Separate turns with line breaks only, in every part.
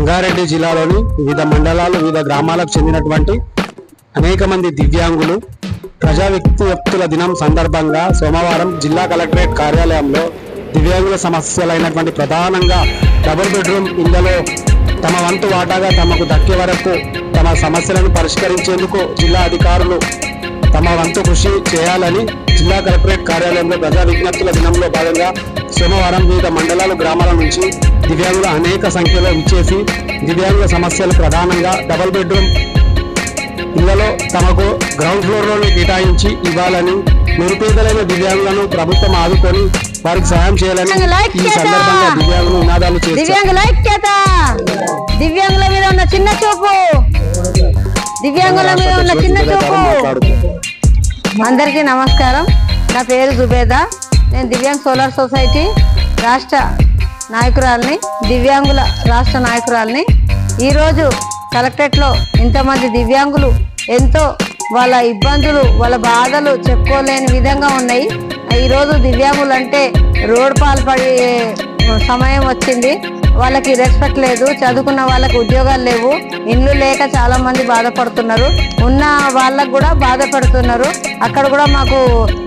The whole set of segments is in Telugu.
సంగారెడ్డి జిల్లాలోని వివిధ మండలాలు వివిధ గ్రామాలకు చెందినటువంటి అనేక మంది దివ్యాంగులు ప్రజా వ్యక్తుల దినం సందర్భంగా సోమవారం జిల్లా కలెక్టరేట్ కార్యాలయంలో దివ్యాంగుల సమస్యలైనటువంటి ప్రధానంగా డబుల్ బెడ్రూమ్ ఇళ్లలో తమ వంతు వాటాగా తమకు దక్కే వరకు తమ సమస్యలను పరిష్కరించేందుకు జిల్లా అధికారులు తమ వంతు కృషి చేయాలని జిల్లా కలెక్టరేట్ కార్యాలయంలో ప్రజా విజ్ఞప్తుల దినంలో భాగంగా సోమవారం వివిధ మండలాలు గ్రామాల నుంచి దివ్యాంగులు అనేక సంఖ్యలో విచ్చేసి దివ్యాంగుల సమస్యలు ప్రధానంగా డబుల్ బెడ్రూమ్ ఇళ్లలో తమకు గ్రౌండ్ ఫ్లోర్లోనే కేటాయించి ఇవ్వాలని నిరుపేదలైన దివ్యాంగులను ప్రభుత్వం ఆదుకొని వారికి సహాయం చేయాలని ఈ సందర్భంగా దివ్యాంగులు నినాదాలు చేశారు.
దివ్యాంగుల మీద ఉన్న చిన్న చూపు అందరికీ నమస్కారం. నా పేరు జుబేదా. నేను దివ్యాంగ్ సోలార్ సొసైటీ రాష్ట్ర నాయకురాలిని, దివ్యాంగుల రాష్ట్ర నాయకురాలిని. ఈరోజు కలెక్టరేట్లో ఇంతమంది దివ్యాంగులు ఎంతో వాళ్ళ ఇబ్బందులు వాళ్ళ బాధలు చెప్పుకోలేని విధంగా ఉన్నాయి. ఈరోజు దివ్యాంగులు అంటే రోడ్ పాల్పడే సమయం వచ్చింది. వాళ్ళకి రెస్పెక్ట్ లేదు, చదువుకున్న వాళ్ళకి ఉద్యోగాలు లేవు, ఇల్లు లేక చాలా మంది బాధపడుతున్నారు, ఉన్న వాళ్ళకు కూడా బాధపడుతున్నారు. అక్కడ కూడా మాకు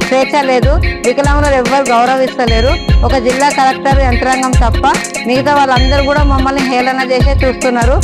స్వేచ్ఛ లేదు, వికలాంగులు ఎవ్వరు గౌరవిస్తలేరు. ఒక జిల్లా కలెక్టర్ యంత్రాంగం తప్ప మిగతా వాళ్ళందరూ కూడా మమ్మల్ని హేళన చేసే చూస్తున్నారు.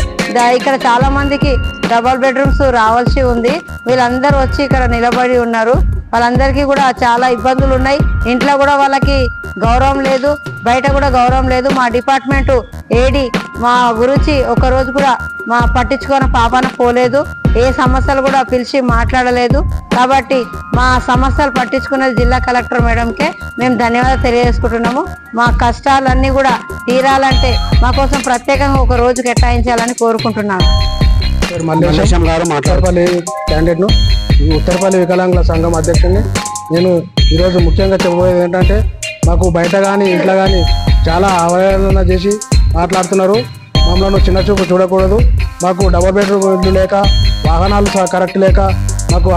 ఇక్కడ చాలా మందికి డబుల్ బెడ్రూమ్స్ రావాల్సి ఉంది. వీళ్ళందరూ వచ్చి ఇక్కడ నిలబడి ఉన్నారు. వాళ్ళందరికీ కూడా చాలా ఇబ్బందులు ఉన్నాయి. ఇంట్లో కూడా వాళ్ళకి గౌరవం లేదు, బయట కూడా గౌరవం లేదు. మా డిపార్ట్మెంటు ఏడి మా గురించి ఒకరోజు కూడా మా పట్టించుకున్న పాపాన పోలేదు, ఏ సమస్యలు కూడా పిలిచి మాట్లాడలేదు. కాబట్టి మా సమస్యలు పట్టించుకునేది జిల్లా కలెక్టర్ మేడంకే మేము ధన్యవాదాలు తెలియజేసుకుంటున్నాము. మా కష్టాలన్నీ కూడా తీరాలంటే మా కోసం ప్రత్యేకంగా ఒక రోజు కేటాయించాలని కోరుకుంటున్నాను.
క్యాండిడేట్ను
ఉత్తరపల్లి వికలాంగుల సంఘం అధ్యక్షుడిని. నేను ఈరోజు ముఖ్యంగా చెప్పబోయేది ఏంటంటే, మాకు బయట కానీ ఇంట్లో కానీ చాలా అవహేళన చేసి మాట్లాడుతున్నారు. మమ్మల్ని చిన్న చూపు చూడకూడదు. మాకు డబుల్ బెడ్రూమ్ ఇల్లు లేక, వాహనాలు కరెక్ట్ లేక మాకు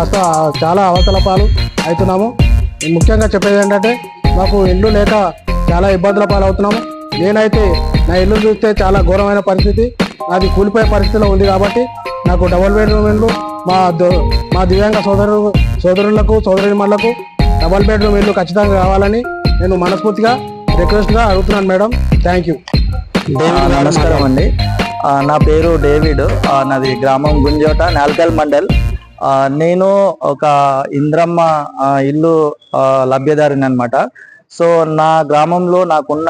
చాలా అవతలపాలు అవుతున్నాము. ముఖ్యంగా చెప్పేది ఏంటంటే, మాకు ఇల్లు లేక చాలా ఇబ్బందుల పాలవుతున్నాము. నేనైతే నా ఇల్లు చూస్తే చాలా ఘోరమైన పరిస్థితి, అది కూలిపోయే పరిస్థితిలో ఉంది. కాబట్టి నాకు డబుల్ బెడ్రూమ్ ఇల్లు మా దివ్యాంగ సోదరులకు సోదరిమణులకు డబుల్ బెడ్రూమ్ ఇల్లు ఖచ్చితంగా కావాలని నేను మనస్ఫూర్తిగా రిక్వెస్ట్గా అడుగుతున్నాను మేడం. Thank you.
నమస్కారం అండి. నా పేరు డేవిడ్. నాది గ్రామం గుంజోట, నాల్కల్ మండల్. నేను ఒక ఇంద్రమ్మ ఇల్లు లభ్యదారిని అనమాట. సో నా గ్రామంలో నాకున్న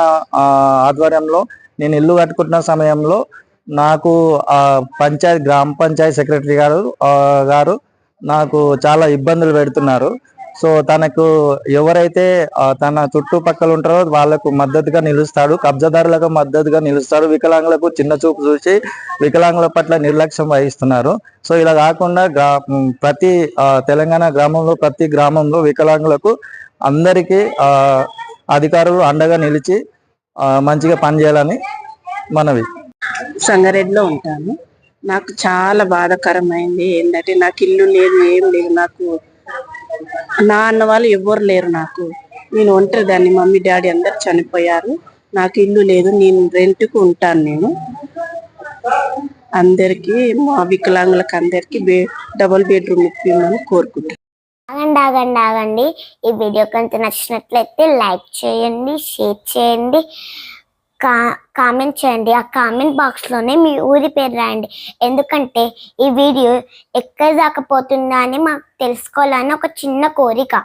ఆధ్వర్యంలో నేను ఇల్లు కట్టుకుంటున్న సమయంలో నాకు గ్రామ పంచాయతీ సెక్రటరీ గారు నాకు చాలా ఇబ్బందులు పెడుతున్నారు. సో తనకు ఎవరైతే తన చుట్టుపక్కల ఉంటారో వాళ్ళకు మద్దతుగా నిలుస్తాడు, కబ్జాదారులకు మద్దతుగా నిలుస్తాడు. వికలాంగులకు చిన్న చూపు చూసి వికలాంగుల పట్ల నిర్లక్ష్యం వహిస్తున్నారు. సో ఇలా కాకుండా ప్రతి తెలంగాణ గ్రామంలో ప్రతి గ్రామంలో వికలాంగులకు అందరికీ అధికారులు అండగా నిలిచి మంచిగా పనిచేయాలని మనవి.
సంగారెడ్డిలో ఉంటాను. నాకు చాలా బాధాకరమైంది ఏంటంటే, నాకు ఇల్లు లేదు, ఏం లేదు. నాకు నా అన్న వాళ్ళు ఎవ్వరు లేరు. నేను ఒంటరి దాన్ని, మమ్మీ డాడీ అందరు చనిపోయారు. నాకు ఇల్లు లేదు, నేను రెంట్కు ఉంటాను. నేను అందరికి మా వికలాంగులకు అందరికి డబుల్ బెడ్రూమ్ ఇప్పిమని కోరుకుంటాను.
ఆగండి. ఈ వీడియో కనుక నచ్చినట్లయితే లైక్ చేయండి, షేర్ చేయండి, కామెంట్ చేయండి. ఆ కామెంట్ బాక్స్లోనే మీ ఊరి పేరు రాయండి. ఎందుకంటే ఈ వీడియో ఎక్కడ దాకా పోతుందా అని మాకు తెలుసుకోవాలని ఒక చిన్న కోరిక.